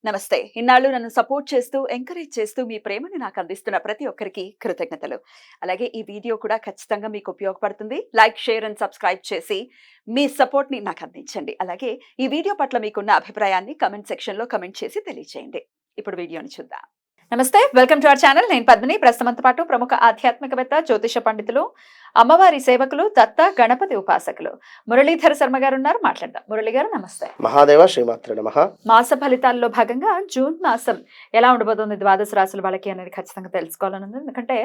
నమస్తే. ఇన్నాళ్ళు నన్ను సపోర్ట్ చేస్తూ, ఎంకరేజ్ చేస్తూ మీ ప్రేమని నాకు అందిస్తున్న ప్రతి ఒక్కరికి కృతజ్ఞతలు. అలాగే ఈ వీడియో కూడా ఖచ్చితంగా మీకు ఉపయోగపడుతుంది. లైక్, షేర్ అండ్ సబ్స్క్రైబ్ చేసి మీ సపోర్ట్‌ని నాకు అందించండి. అలాగే ఈ వీడియో పట్ల మీకున్న అభిప్రాయాన్ని కామెంట్ సెక్షన్‌లో కామెంట్ చేసి తెలియజేయండి. ఇప్పుడు వీడియోని చూద్దాం. నమస్తే. Welcome to our channel. నేను పద్మిని. ప్రస్తుతంతో పాటు ప్రముఖ ఆధ్యాత్మికవేత్త, జ్యోతిష పండితులు, అమ్మవారి సేవకులు, దత్త గణపతి ఉపాసకులు మురళీధర శర్మ గారు ఉన్నారు. మాట్లాడదాం. మురళి గారు నమస్తే. మహాదేవ శ్రీమాత్రే నమః. మాస ఫలితాల్లో భాగంగా జూన్ మాసం ఎలా ఉండబోతుంది ద్వాదశ రాశుల వాళ్ళకి అనేది ఖచ్చితంగా తెలుసుకోవాలని ఉంది. ఎందుకంటే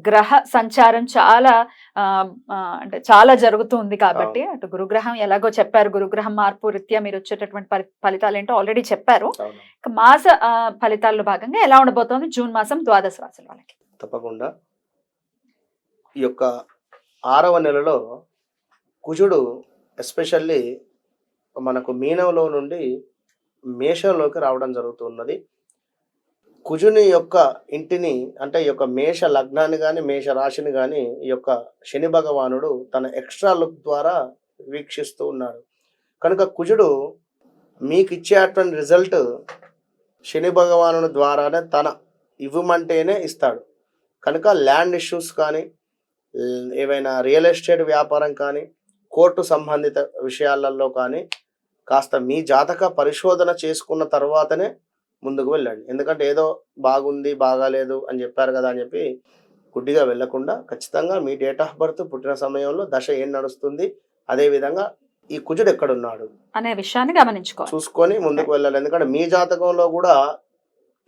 గ్రహ సంచారం చాలా అంటే చాలా జరుగుతుంది కాబట్టి అటు గురుగ్రహం ఎలాగో చెప్పారు, గురుగ్రహం మార్పు రీత్యా మీరు వచ్చేటటువంటి ఫలితాలు ఏంటో ఆల్రెడీ చెప్పారు. మాస ఫలితాల్లో భాగంగా ఎలా ఉండబోతోంది జూన్ మాసం ద్వాదశ రాశుల వాళ్ళకి? తప్పకుండా ఈ యొక్క 6వ నెలలో కుజుడు ఎస్పెషల్లీ మనకు మీనంలో నుండి మేషంలోకి రావడం జరుగుతున్నది. కుజుని యొక్క ఇంటిని అంటే ఈ యొక్క మేష లగ్నాన్ని కానీ మేష రాశిని కానీ ఈ యొక్క శని భగవానుడు తన ఎక్స్ట్రా లుక్ ద్వారా వీక్షిస్తూ ఉన్నాడు. కనుక కుజుడు మీకు ఇచ్చేటువంటి రిజల్ట్ శని భగవానుడి ద్వారానే తన ఇవ్వమంటేనే ఇస్తాడు. కనుక ల్యాండ్ ఇష్యూస్ కానీ, ఏవైనా రియల్ ఎస్టేట్ వ్యాపారం కానీ, కోర్టు సంబంధిత విషయాలలో కానీ కాస్త మీ జాతక పరిశోధన చేసుకున్న తర్వాతనే ముందుకు వెళ్ళండి. ఎందుకంటే ఏదో బాగుంది బాగాలేదు అని చెప్పారు కదా అని చెప్పి గుడ్డిగా వెళ్ళకుండా ఖచ్చితంగా మీ డేట్ ఆఫ్ బర్త్, పుట్టిన సమయంలో దశ ఏం నడుస్తుంది, అదేవిధంగా ఈ కుజుడు ఎక్కడున్నాడు అనే విషయాన్ని చూసుకొని ముందుకు వెళ్ళాలి. ఎందుకంటే మీ జాతకంలో కూడా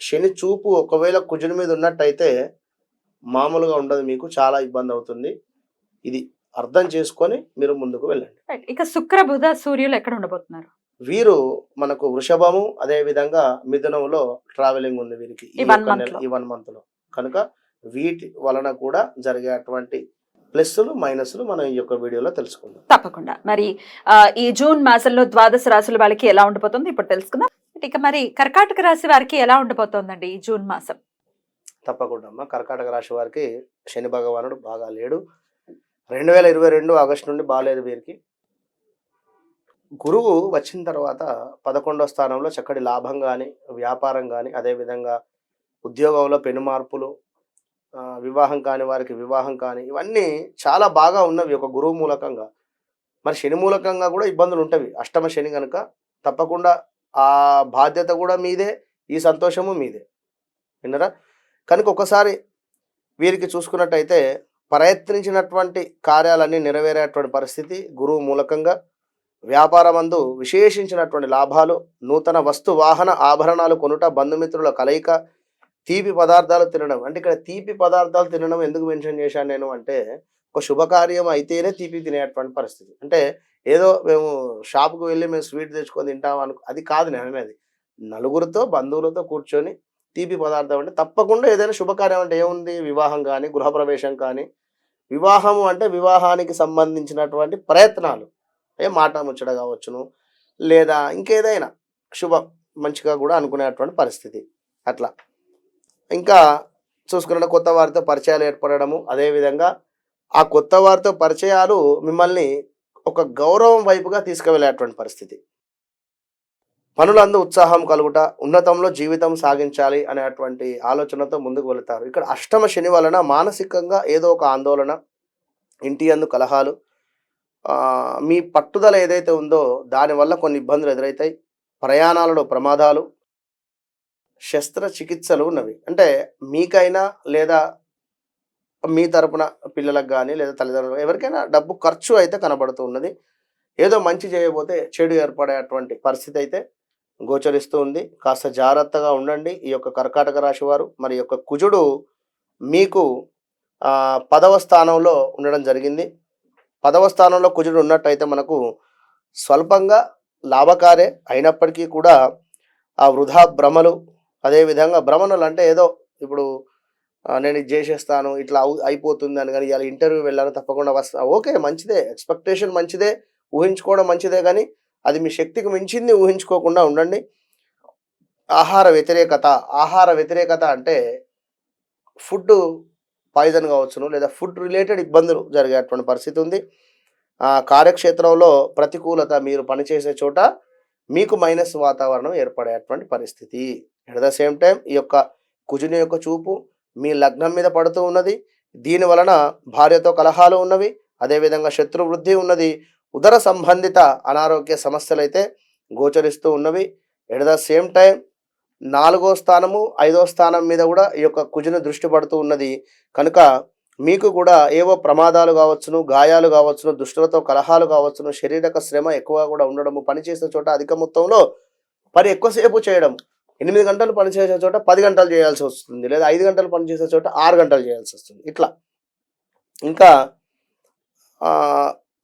శని చూపు ఒకవేళ కుజుడి మీద ఉన్నట్టయితే మామూలుగా ఉండదు, మీకు చాలా ఇబ్బంది అవుతుంది. ఇది అర్థం చేసుకొని మీరు ముందుకు వెళ్ళండి. ఇక శుక్ర, బుధ, సూర్యులు ఎక్కడ ఉండబోతున్నారు? వీరు మనకు వృషభము, అదే విధంగా మిథునంలో ట్రావెలింగ్ ఉంది వీరికి ఈ 1 మంత్ లో. కనుక వీటి వలన కూడా జరిగేటువంటి ప్లస్లు మైనస్లు మనం ఈ యొక్క వీడియోలో తెలుసుకుందాం. తప్పకుండా. మరి ఈ జూన్ మాసంలో ద్వాదశ రాశుల వాళ్ళకి ఎలా ఉండబోతుంది ఇప్పుడు తెలుసుకుందాం. ఇక మరి కర్కాటక రాశి వారికి ఎలా ఉండబోతోందండి ఈ జూన్ మాసం? తప్పకుండా అమ్మ. కర్కాటక రాశి వారికి శని భగవానుడు బాగా లేడు. 2022 ఆగస్టు నుండి బాగాలేదు వీరికి. గురువు వచ్చిన తర్వాత 11వ స్థానంలో చక్కటి లాభం కానీ, వ్యాపారం కానీ, అదేవిధంగా ఉద్యోగంలో పెను మార్పులు, వివాహం కాని వారికి వివాహం కానీ, ఇవన్నీ చాలా బాగా ఉన్నవి ఒక గురువు మూలకంగా. మరి శని మూలకంగా కూడా ఇబ్బందులు ఉంటవి. అష్టమ శని కనుక తప్పకుండా ఆ బాధ్యత కూడా మీదే, ఈ సంతోషము మీదే. విన్నరా? కనుక ఒకసారి వీరికి చూసుకున్నట్టయితే ప్రయత్నించినటువంటి కార్యాలన్నీ నెరవేరేటువంటి పరిస్థితి గురువు మూలకంగా. వ్యాపారమందు విశేషించినటువంటి లాభాలు, నూతన వస్తు వాహన ఆభరణాలు కొనుట, బంధుమిత్రుల కలయిక, తీపి పదార్థాలు తినడం. అంటే ఇక్కడ తీపి పదార్థాలు తినడం ఎందుకు మెన్షన్ చేశాను నేను అంటే, ఒక శుభకార్యం అయితేనే తీపి తినేటువంటి పరిస్థితి. అంటే ఏదో మేము షాప్కి వెళ్ళి మేము స్వీట్ తెచ్చుకొని తింటాం అది కాదు నేను అనేది. నలుగురితో బంధువులతో కూర్చొని తీపి పదార్థం అంటే తప్పకుండా ఏదైనా శుభకార్యం అంటే ఏముంది, వివాహం కానీ, గృహప్రవేశం కానీ. వివాహము అంటే వివాహానికి సంబంధించినటువంటి ప్రయత్నాలు, మాట ముచ్చట కావచ్చును, లేదా ఇంకేదైనా శుభం మంచిగా కూడా అనుకునేటువంటి పరిస్థితి. అట్లా ఇంకా చూసుకున్న కొత్త వారితో పరిచయాలు ఏర్పడము, అదేవిధంగా ఆ కొత్త వారితో పరిచయాలు మిమ్మల్ని ఒక గౌరవం వైపుగా తీసుకువెళ్ళేటువంటి పరిస్థితి. పనులందు ఉత్సాహం కలుగుట, ఉన్నతంలో జీవితం సాగించాలి అనేటువంటి ఆలోచనతో ముందుకు వెళతారు. ఇక్కడ అష్టమ శని వలన మానసికంగా ఏదో ఒక ఆందోళన, ఇంటి యందు కలహాలు, మీ పట్టుదల ఏదైతే ఉందో దానివల్ల కొన్ని ఇబ్బందులు ఎదురవుతాయి. ప్రయాణాలలో ప్రమాదాలు, శస్త్రచికిత్సలు ఉన్నవి. అంటే మీకైనా లేదా మీ తరపున పిల్లలకు కానీ లేదా తల్లిదండ్రులు ఎవరికైనా డబ్బు ఖర్చు అయితే కనబడుతూ ఉన్నది. ఏదో మంచి చేయబోతే చెడు ఏర్పడేటువంటి పరిస్థితి అయితే గోచరిస్తూ ఉంది. కాస్త జాగ్రత్తగా ఉండండి ఈ యొక్క కర్కాటక రాశి వారు. మరి యొక్క కుజుడు మీకు 10వ స్థానంలో ఉండడం జరిగింది. 10వ స్థానంలో కుజుడు ఉన్నట్టయితే మనకు స్వల్పంగా లాభకారే అయినప్పటికీ కూడా ఆ వృధా భ్రమలు, అదేవిధంగా భ్రమణలు అంటే ఏదో ఇప్పుడు నేను ఇది చేసేస్తాను ఇట్లా అయిపోతుంది అని, కానీ ఇలా ఇంటర్వ్యూ వెళ్ళాను తప్పకుండా వస్తా, ఓకే మంచిదే, ఎక్స్పెక్టేషన్ మంచిదే, ఊహించుకోవడం మంచిదే, కానీ అది మీ శక్తికి మించింది ఊహించుకోకుండా ఉండండి. ఆహార వ్యతిరేకత అంటే ఫుడ్ పాయిజన్ కావచ్చును, లేదా ఫుడ్ రిలేటెడ్ ఇబ్బందులు జరిగేటువంటి పరిస్థితి ఉంది. కార్యక్షేత్రంలో ప్రతికూలత, మీరు పనిచేసే చోట మీకు మైనస్ వాతావరణం ఏర్పడేటువంటి పరిస్థితి. ఎట్ ద సేమ్ టైం ఈ యొక్క కుజుని యొక్క చూపు మీ లగ్నం మీద పడుతూ ఉన్నది. దీని వలన భార్యతో కలహాలు ఉన్నవి, అదేవిధంగా శత్రు వృద్ధి ఉన్నది, ఉదర సంబంధిత అనారోగ్య సమస్యలైతే గోచరిస్తూ ఉన్నవి. ఎట్ ద సేమ్ టైం 4వ స్థానము 5వ స్థానం మీద కూడా ఈ యొక్క కుజుని దృష్టి పడుతూ ఉన్నది. కనుక మీకు కూడా ఏవో ప్రమాదాలు కావచ్చును, గాయాలు కావచ్చును, దుష్టులతో కలహాలు కావచ్చును, శారీరక శ్రమ ఎక్కువ కూడా ఉండడము, పనిచేసే చోట అధిక మొత్తంలో పని ఎక్కువసేపు చేయడం, 8 గంటలు పనిచేసే చోట 10 గంటలు చేయాల్సి వస్తుంది, లేదా 5 గంటలు పనిచేసే చోట 6 గంటలు చేయాల్సి వస్తుంది. ఇట్లా ఇంకా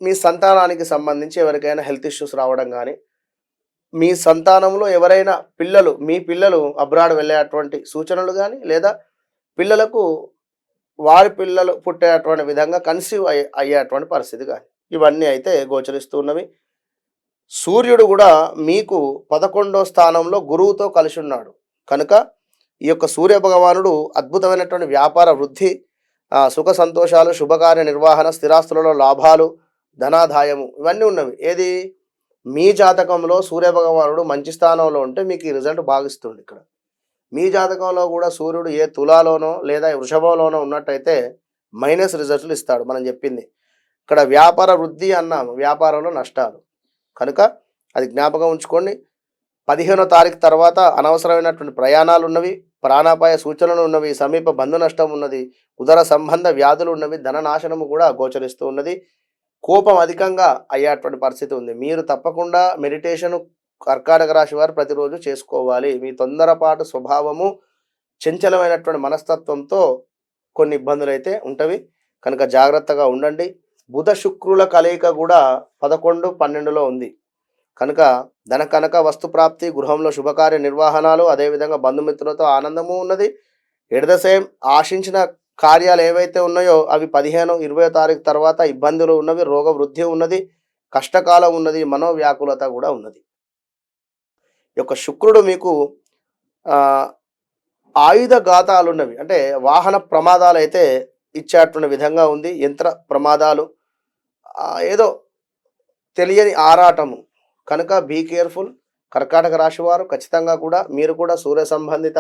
మీ సంతానానికి సంబంధించి ఎవరికైనా హెల్త్ ఇష్యూస్ రావడం కానీ, మీ సంతానంలో ఎవరైనా మీ పిల్లలు అబ్రాడ్ వెళ్ళేటువంటి సూచనలు కానీ, లేదా పిల్లలకు వారి పిల్లలు పుట్టేటువంటి విధంగా కన్సీవ్ అయ్యేటువంటి పరిస్థితి కానీ, ఇవన్నీ అయితే గోచరిస్తూ ఉన్నవి. సూర్యుడు కూడా మీకు 11వ స్థానంలో గురువుతో కలిసి ఉన్నాడు. కనుక ఈ యొక్క సూర్య భగవానుడు అద్భుతమైనటువంటి వ్యాపార వృద్ధి, సుఖ సంతోషాలు, శుభకార్య నిర్వహణ, స్థిరాస్తులలో లాభాలు, ధనాదాయము ఇవన్నీ ఉన్నవి. ఏది మీ జాతకంలో సూర్య భగవానుడు మంచి స్థానంలో ఉంటే మీకు ఈ రిజల్ట్ బాగిస్తుంది. ఇక్కడ మీ జాతకంలో కూడా సూర్యుడు ఏ తులాలోనో లేదా వృషభంలోనో ఉన్నట్టయితే మైనస్ రిజల్ట్లు ఇస్తాడు. మనం చెప్పింది ఇక్కడ వ్యాపార వృద్ధి అన్నాము, వ్యాపారంలో నష్టాలు. కనుక అది జ్ఞాపకం ఉంచుకోండి. 15వ తారీఖు తర్వాత అనవసరమైనటువంటి ప్రయాణాలు ఉన్నవి, ప్రాణాపాయ సూచనలు ఉన్నవి, సమీప బంధు నష్టం ఉన్నది, ఉదర సంబంధ వ్యాధులు ఉన్నవి, ధననాశనము కూడా గోచరిస్తూ ఉన్నది, కోపం అధికంగా అయ్యేటువంటి పరిస్థితి ఉంది. మీరు తప్పకుండా మెడిటేషన్ కర్కాటక రాశి వారు ప్రతిరోజు చేసుకోవాలి. మీ తొందరపాటు స్వభావము, చంచలమైనటువంటి మనస్తత్వంతో కొన్ని ఇబ్బందులు అయితే ఉంటవి. కనుక జాగ్రత్తగా ఉండండి. బుధ శుక్రుల కలయిక కూడా 11, 12లో ఉంది. కనుక ధన కనక వస్తు ప్రాప్తి, గృహంలో శుభకార్య నిర్వహణలు, అదేవిధంగా బంధుమిత్రులతో ఆనందము ఉన్నది. ఎట్ ద సేమ్ ఆశించిన కార్యాలు ఏవైతే ఉన్నాయో అవి 15, 20వ తారీఖు తర్వాత ఇబ్బందులు ఉన్నవి, రోగ వృద్ధి ఉన్నది, కష్టకాలం ఉన్నది, మనోవ్యాకులత కూడా ఉన్నది. ఈ యొక్క శుక్రుడు మీకు ఆయుధ ఘాతాలు ఉన్నవి, అంటే వాహన ప్రమాదాలు అయితే ఇచ్చేటువంటి విధంగా ఉంది. యంత్ర ప్రమాదాలు, ఏదో తెలియని ఆరాటము. కనుక బీ కేర్ఫుల్. కర్కాటక రాశి వారు ఖచ్చితంగా కూడా మీరు కూడా సూర్య సంబంధిత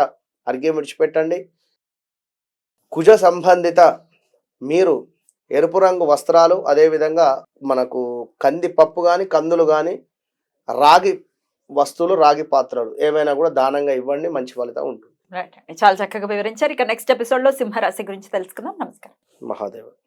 అర్ఘ్యం విడిచిపెట్టండి. కుజ సంబంధిత మీరు ఎరుపు రంగు వస్త్రాలు, అదేవిధంగా మనకు కందిపప్పు కానీ, కందులు కానీ, రాగి వస్తువులు, రాగి పాత్రలు ఏమైనా కూడా దానంగా ఇవ్వండి, మంచి ఫలితం ఉంటుంది. రైట్ అండి, చాలా చక్కగా వివరించారు. ఇక నెక్స్ట్ ఎపిసోడ్లో సింహరాశి గురించి తెలుసుకుందాం. నమస్కారం. మహాదేవ.